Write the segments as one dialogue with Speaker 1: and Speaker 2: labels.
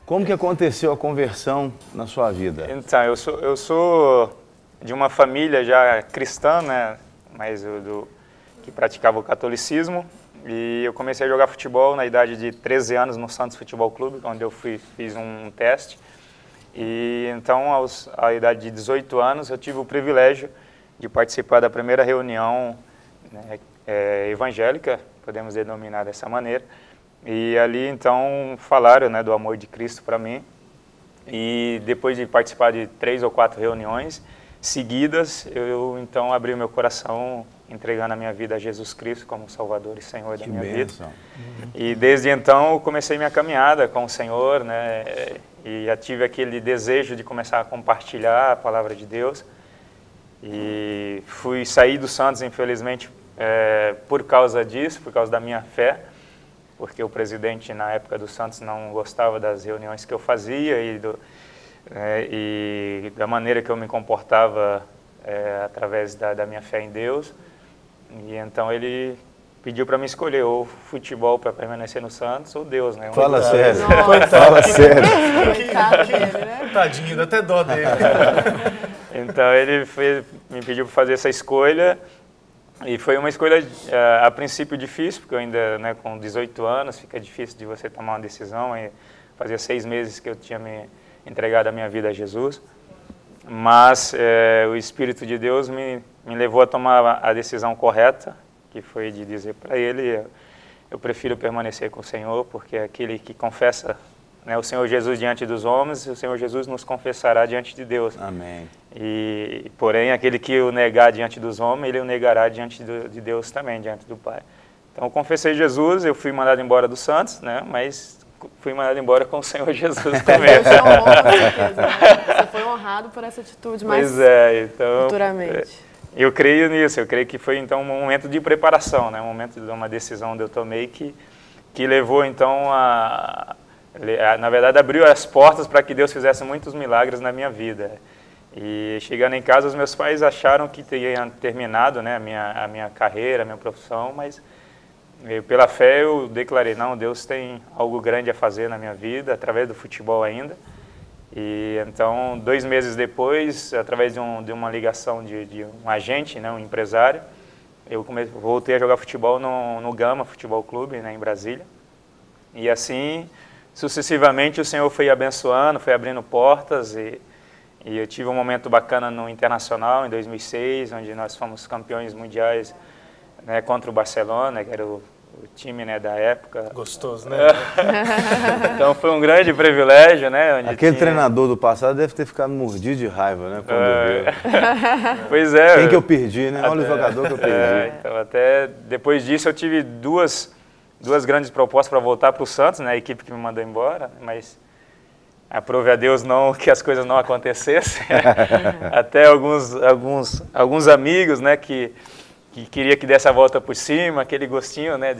Speaker 1: Como que aconteceu a conversão na sua vida?
Speaker 2: Então, eu sou de uma família já cristã, né? Mas que praticava o catolicismo. E eu comecei a jogar futebol na idade de 13 anos no Santos Futebol Clube, onde eu fiz um teste. E então, à idade de 18 anos, eu tive o privilégio de participar da primeira reunião, né, evangélica, podemos denominar dessa maneira. E ali, então, falaram, né, do amor de Cristo para mim. E depois de participar de 3 ou 4 reuniões seguidas, eu então abri o meu coração, entregando a minha vida a Jesus Cristo como Salvador e Senhor da minha vida. E desde então eu comecei minha caminhada com o Senhor, né? E já tive aquele desejo de começar a compartilhar a palavra de Deus. E fui sair do Santos, infelizmente, por causa disso, por causa da minha fé, porque o presidente na época do Santos não gostava das reuniões que eu fazia e da maneira que eu me comportava através da minha fé em Deus. E então ele pediu para me escolher ou futebol para permanecer no Santos ou Deus, né?
Speaker 1: Fala sério.
Speaker 3: Fala sério.
Speaker 4: Tadinho, dá até dó dele.
Speaker 2: Então ele me pediu para fazer essa escolha e foi uma escolha a princípio difícil, porque eu ainda, né, com 18 anos, fica difícil de você tomar uma decisão. E fazia 6 meses que eu tinha me entregado a minha vida a Jesus. Mas o Espírito de Deus me levou a tomar a decisão correta, que foi de dizer para ele, eu prefiro permanecer com o Senhor, porque é aquele que confessa, né, o Senhor Jesus diante dos homens, o Senhor Jesus nos confessará diante de Deus.
Speaker 1: Amém.
Speaker 2: E, porém, aquele que o negar diante dos homens, ele o negará diante de Deus também, diante do Pai. Então, eu confessei Jesus, eu fui mandado embora do Santos, né, mas fui mandado embora com o Senhor Jesus também.
Speaker 3: Você foi honrado por essa atitude, mas
Speaker 2: então,
Speaker 3: futuramente.
Speaker 2: Eu creio nisso, eu creio que foi então um momento de preparação, né? Um momento de uma decisão que eu tomei que levou então na verdade abriu as portas para que Deus fizesse muitos milagres na minha vida. E chegando em casa, os meus pais acharam que teria terminado, né, a minha carreira, a minha profissão, mas pela fé eu declarei, não, Deus tem algo grande a fazer na minha vida, através do futebol ainda. E então, 2 meses depois, através de uma ligação de um agente, né, um empresário, eu voltei a jogar futebol no Gama Futebol Clube, né, em Brasília. E assim, sucessivamente, o Senhor foi abençoando, foi abrindo portas e eu tive um momento bacana no Internacional, em 2006, onde nós fomos campeões mundiais, né, contra o Barcelona, que era o time, né, da época.
Speaker 4: Gostoso, né?
Speaker 2: Então foi um grande privilégio, né?
Speaker 1: Aquele treinador do passado deve ter ficado mordido de raiva, né? Quando viu.
Speaker 2: Pois é.
Speaker 1: Quem que eu perdi, né? Olha o jogador que eu perdi.
Speaker 2: Então, até depois disso eu tive duas grandes propostas para voltar para o Santos, né? A equipe que me mandou embora, mas aprove a Deus que as coisas não acontecessem. Até alguns amigos, né, que queria que desse a volta por cima, aquele gostinho, né,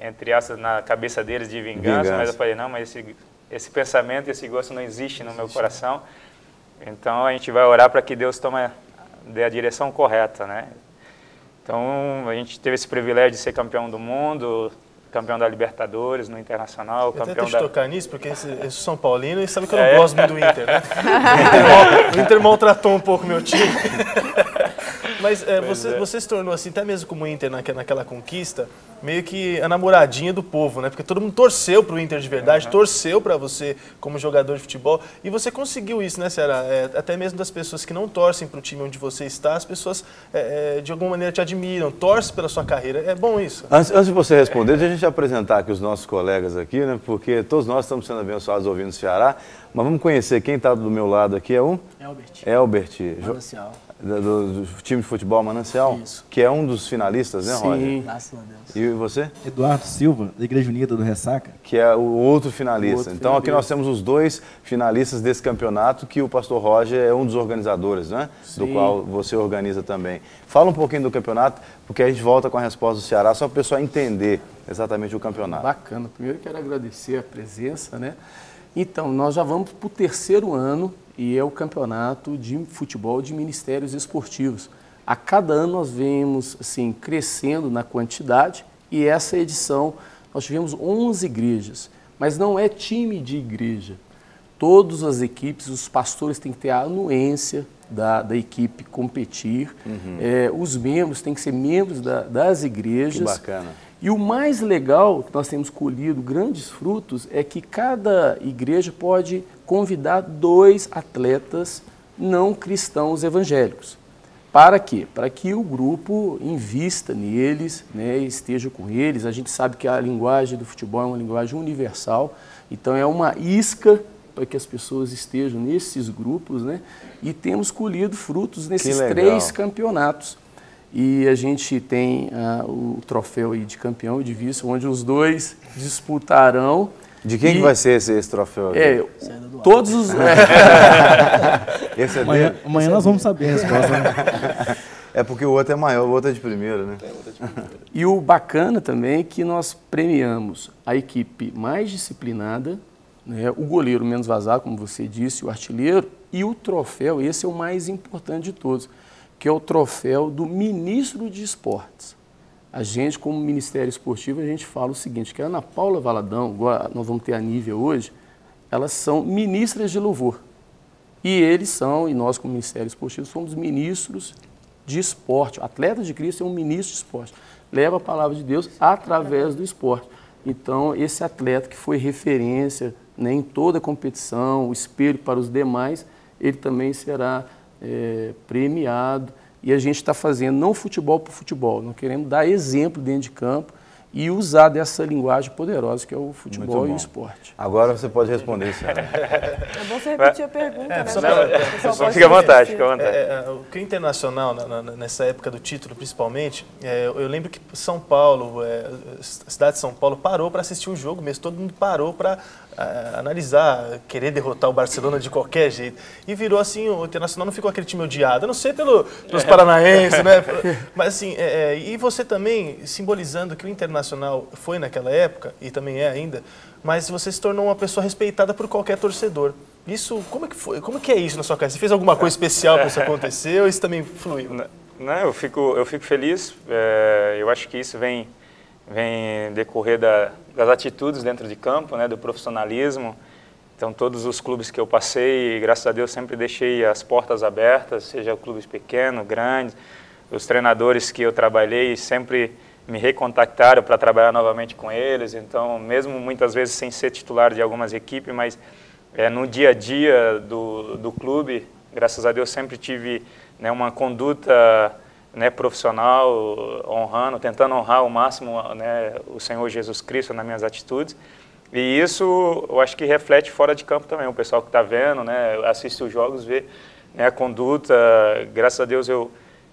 Speaker 2: entre aspas, na cabeça deles de vingança, mas eu falei, não, mas esse pensamento, esse gosto não existe no meu coração, então a gente vai orar para que Deus dê a direção correta, né. Então a gente teve esse privilégio de ser campeão do mundo, campeão da Libertadores no Internacional,
Speaker 4: eu
Speaker 2: campeão
Speaker 4: da... tocar nisso, porque eu sou São Paulino e sabe que eu não gosto muito do Inter, né? O Inter maltratou um pouco meu time. Mas você se tornou assim, até mesmo como o Inter naquela conquista, meio que a namoradinha do povo, né? Porque todo mundo torceu pro Inter de verdade, torceu para você como jogador de futebol, e você conseguiu isso, né, Ceará? Até mesmo das pessoas que não torcem pro time onde você está, as pessoas de alguma maneira te admiram, torcem pela sua carreira. É bom isso.
Speaker 1: Antes de você responder, deixa a gente apresentar aqui os nossos colegas aqui, né? Porque todos nós estamos sendo abençoados ouvindo o Ceará, mas vamos conhecer quem está do meu lado aqui, é o Elbert.
Speaker 5: Manancial.
Speaker 1: Do time de futebol Manancial,
Speaker 5: Isso.
Speaker 1: Que é um dos finalistas, né, Roger?
Speaker 5: Sim, graças a Deus.
Speaker 1: E você?
Speaker 6: Eduardo Silva, da Igreja Unida do Ressaca.
Speaker 1: Que é o outro finalista. Então aqui nós temos os 2 finalistas desse campeonato, que o pastor Roger é um dos organizadores, né? Sim. Do qual você organiza também. Fala um pouquinho do campeonato, porque a gente volta com a resposta do Ceará, só para o pessoal entender exatamente o campeonato.
Speaker 5: Bacana. Primeiro quero agradecer a presença, né? Então, nós já vamos para o 3º ano e é o campeonato de futebol de ministérios esportivos. A cada ano nós vemos assim, crescendo na quantidade e essa edição nós tivemos 11 igrejas. mas não é time de igreja. Todas as equipes, os pastores têm que ter a anuência da equipe competir, os membros têm que ser membros das igrejas.
Speaker 1: Que bacana.
Speaker 5: E o mais legal, que nós temos colhido grandes frutos, é que cada igreja pode convidar 2 atletas não cristãos evangélicos. Para quê? Para que o grupo invista neles, né, esteja com eles. A gente sabe que a linguagem do futebol é uma linguagem universal, então é uma isca para que as pessoas estejam nesses grupos, né? E temos colhido frutos nesses 3 campeonatos. E a gente tem o troféu aí de campeão e de vice, onde os 2 disputarão.
Speaker 1: De quem que vai ser esse troféu?
Speaker 5: Todos os...
Speaker 1: Esse é
Speaker 6: amanhã nós vamos saber a resposta. Né?
Speaker 1: É porque o outro é maior, o outro é de primeiro, né?
Speaker 5: E o bacana também é que nós premiamos a equipe mais disciplinada, né, o goleiro menos vazado, como você disse, o artilheiro, e o troféu, esse é o mais importante de todos, que é o troféu do ministro de esportes. A gente, como Ministério Esportivo, a gente fala o seguinte, que a Ana Paula Valadão, agora nós vamos ter a Nívia hoje, elas são ministras de louvor. E eles são, e nós como Ministério Esportivo, somos ministros de esporte. O atleta de Cristo é um ministro de esporte. Leva a palavra de Deus através do esporte. Então, esse atleta que foi referência, né, em toda a competição, o espelho para os demais, ele também será premiado. E a gente está fazendo não futebol por futebol, nós queremos dar exemplo dentro de campo e usar dessa linguagem poderosa que é o futebol e o esporte.
Speaker 1: Agora você pode responder, senhora.
Speaker 3: É bom você repetir a pergunta, né?
Speaker 2: Fica à vontade, fica à vontade.
Speaker 4: O Internacional, nessa época do título principalmente, eu lembro que São Paulo, a cidade de São Paulo parou para assistir o jogo mesmo, todo mundo parou para analisar, querer derrotar o Barcelona de qualquer jeito. E virou assim, o Internacional não ficou aquele time odiado, a não ser pelos paranaenses, né? Mas assim, e você também, simbolizando que o Internacional foi naquela época, e também é ainda, mas você se tornou uma pessoa respeitada por qualquer torcedor. Isso, como é que foi? Como que é isso na sua casa? Você fez alguma coisa especial para isso acontecer ou isso também fluiu?
Speaker 2: Não, eu fico feliz. Eu acho que isso vem decorrer das atitudes dentro de campo, né, do profissionalismo. Então, todos os clubes que eu passei, graças a Deus, sempre deixei as portas abertas, seja clubes pequenos, grandes. Os treinadores que eu trabalhei sempre me recontactaram para trabalhar novamente com eles. Então, mesmo muitas vezes sem ser titular de algumas equipes, mas no dia a dia do clube, graças a Deus, sempre tive, né, uma conduta, né, profissional, tentando honrar ao máximo, né, o Senhor Jesus Cristo nas minhas atitudes. E isso eu acho que reflete fora de campo também. O pessoal que está vendo, né, assiste os jogos, vê, né, a conduta. Graças a Deus eu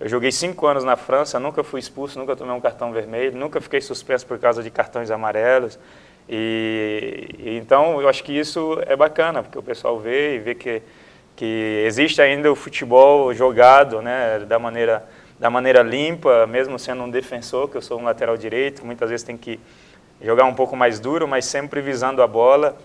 Speaker 2: joguei 5 anos na França, nunca fui expulso, nunca tomei um cartão vermelho, nunca fiquei suspenso por causa de cartões amarelos. Então eu acho que isso é bacana, porque o pessoal vê e vê que existe ainda o futebol jogado, né, da maneira limpa, mesmo sendo um defensor, que eu sou um lateral direito, muitas vezes tem que jogar um pouco mais duro, mas sempre visando a bola.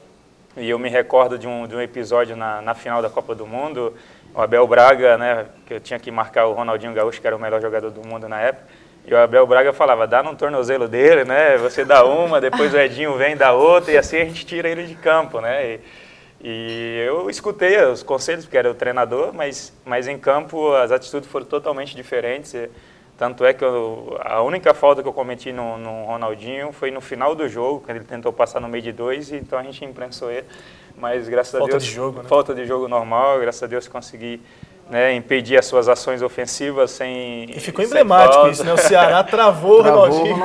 Speaker 2: E eu me recordo de um episódio na final da Copa do Mundo, o Abel Braga, né, que eu tinha que marcar o Ronaldinho Gaúcho, que era o melhor jogador do mundo na época, e o Abel Braga falava, dá no tornozelo dele, né, você dá uma, depois o Edinho vem, dá outra, e assim a gente tira ele de campo, né. E eu escutei os conselhos, porque era o treinador, mas em campo as atitudes foram totalmente diferentes. Tanto é que a única falta que eu cometi no Ronaldinho foi no final do jogo, quando ele tentou passar no meio de 2, então a gente imprensou ele. Mas graças a Deus...
Speaker 4: Falta de jogo, né?
Speaker 2: Falta de jogo normal, graças a Deus consegui, né, impedir as suas ações ofensivas sem...
Speaker 4: E ficou emblemático isso, né? O Ceará travou o Ronaldinho.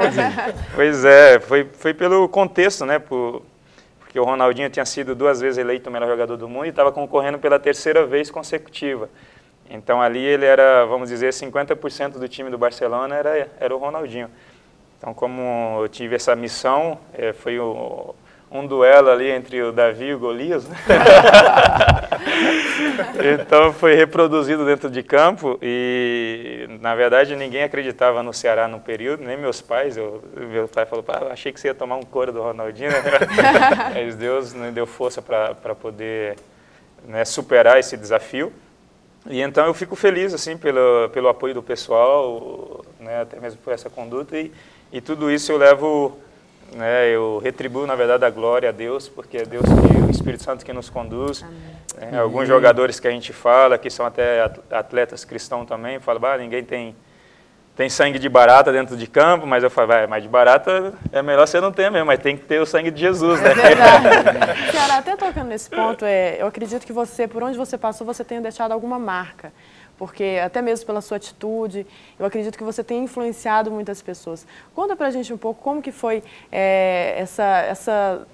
Speaker 2: Pois é, foi pelo contexto, né? Porque o Ronaldinho tinha sido 2 vezes eleito o melhor jogador do mundo e estava concorrendo pela 3ª vez consecutiva. Então ali ele era, vamos dizer, 50% do time do Barcelona era o Ronaldinho. Então como eu tive essa missão, foi um duelo ali entre o Davi e o Golias, né? Então foi reproduzido dentro de campo e na verdade ninguém acreditava no Ceará no período, nem meus pais. Meu pai falou, eu achei que você ia tomar um couro do Ronaldinho, né? Mas Deus me deu força para poder, né, superar esse desafio. E então eu fico feliz assim pelo apoio do pessoal, né, até mesmo por essa conduta e tudo isso eu levo, né, eu retribuo, na verdade, a glória a Deus, porque é Deus que, o Espírito Santo que nos conduz. Alguns jogadores que a gente fala, que são até atletas cristãos também, falam, ninguém tem sangue de barata dentro de campo, mas eu falo, mas de barata é melhor você não ter mesmo, mas tem que ter o sangue de Jesus, né?
Speaker 3: É verdade. Ceará, até tocando nesse ponto, eu acredito que você, por onde você passou, você tenha deixado alguma marca. Porque até mesmo pela sua atitude, eu acredito que você tem influenciado muitas pessoas. Conta pra gente um pouco como que foi essa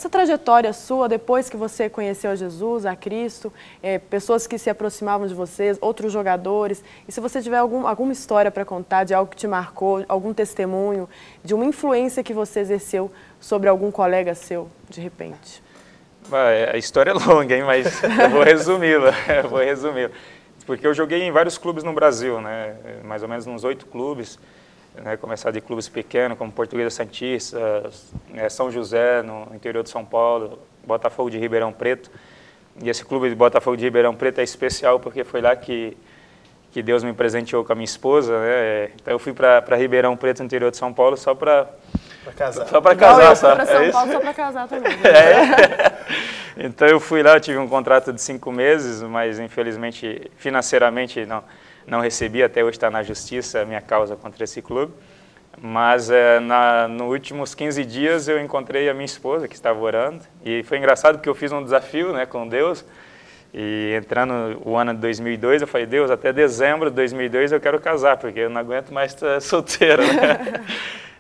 Speaker 3: trajetória sua depois que você conheceu a Jesus, a Cristo, pessoas que se aproximavam de vocês, outros jogadores. E se você tiver alguma história para contar de algo que te marcou, algum testemunho, de uma influência que você exerceu sobre algum colega seu, de repente.
Speaker 2: A história é longa, hein? Mas eu vou resumi-la. Porque eu joguei em vários clubes no Brasil, né? Mais ou menos uns 8 clubes. Né, começar de clubes pequenos, como Portuguesa Santista, São José, no interior de São Paulo, Botafogo de Ribeirão Preto. E esse clube de Botafogo de Ribeirão Preto é especial porque foi lá que Deus me presenteou com a minha esposa. Né? Então eu fui para Ribeirão Preto, no interior de São Paulo, só para casar. Só para casar.
Speaker 3: Eu fui para São Paulo só para casar também.
Speaker 2: Então eu fui lá, eu tive um contrato de 5 meses, mas infelizmente, financeiramente, não recebi, até hoje está na justiça a minha causa contra esse clube. Mas nos últimos 15 dias eu encontrei a minha esposa, que estava orando, e foi engraçado porque eu fiz um desafio, né, com Deus, e entrando o ano de 2002, eu falei, Deus, até dezembro de 2002 eu quero casar, porque eu não aguento mais estar solteiro. Né?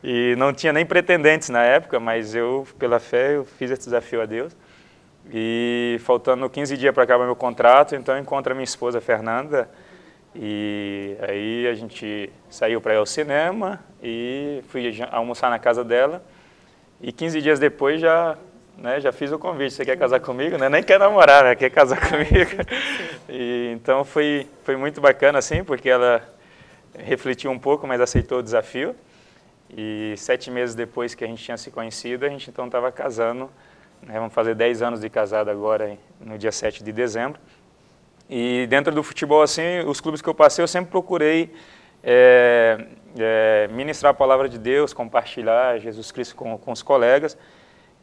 Speaker 2: E não tinha nem pretendentes na época, mas eu, pela fé, eu fiz esse desafio a Deus. E faltando 15 dias para acabar meu contrato, então eu encontro a minha esposa, Fernanda, e aí a gente saiu para ir ao cinema e fui almoçar na casa dela. E 15 dias depois já fiz o convite. Você quer casar comigo? Né? Nem quer namorar, né? Quer casar comigo? E, então foi muito bacana, assim, porque ela refletiu um pouco, mas aceitou o desafio. E 7 meses depois que a gente tinha se conhecido, a gente então estava casando. Né? Vamos fazer 10 anos de casado agora, no dia 7 de dezembro. E dentro do futebol, assim, os clubes que eu passei, eu sempre procurei ministrar a palavra de Deus, compartilhar Jesus Cristo com os colegas.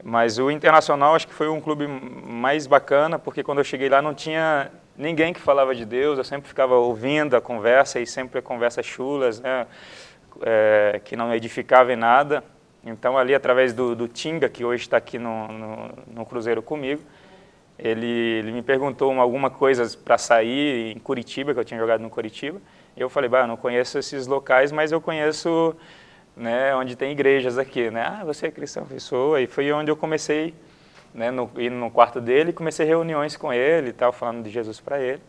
Speaker 2: Mas o Internacional acho que foi um clube mais bacana, porque quando eu cheguei lá não tinha ninguém que falava de Deus, eu sempre ficava ouvindo a conversa, e sempre conversas chulas, né? Que não edificava em nada. Então ali, através do Tinga, que hoje está aqui no Cruzeiro comigo, ele me perguntou alguma coisa para sair em Curitiba, que eu tinha jogado no Curitiba. E eu falei, eu não conheço esses locais, mas eu conheço, né, onde tem igrejas aqui. Né? Você é cristão? Eu sou. E foi onde eu comecei, né, ir no quarto dele, comecei reuniões com ele e tal, falando de Jesus para ele.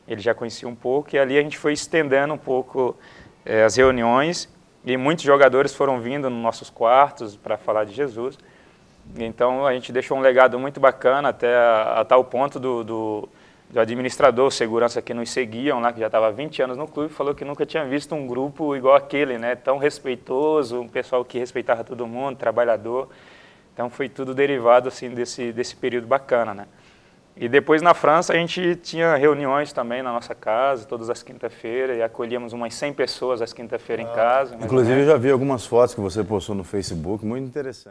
Speaker 2: Ele já conhecia um pouco, e ali a gente foi estendendo um pouco as reuniões, e muitos jogadores foram vindo nos nossos quartos para falar de Jesus. Então a gente deixou um legado muito bacana, até a tal ponto do administrador, segurança que nos seguiam lá, que já estava há 20 anos no clube, falou que nunca tinha visto um grupo igual aquele, né? Tão respeitoso, um pessoal que respeitava todo mundo, trabalhador. Então foi tudo derivado assim, desse período bacana, né? E depois na França a gente tinha reuniões também na nossa casa, todas as quinta-feiras, e acolhíamos umas 100 pessoas às quinta-feiras em casa.
Speaker 1: Inclusive eu já vi algumas fotos que você postou no Facebook, muito interessante.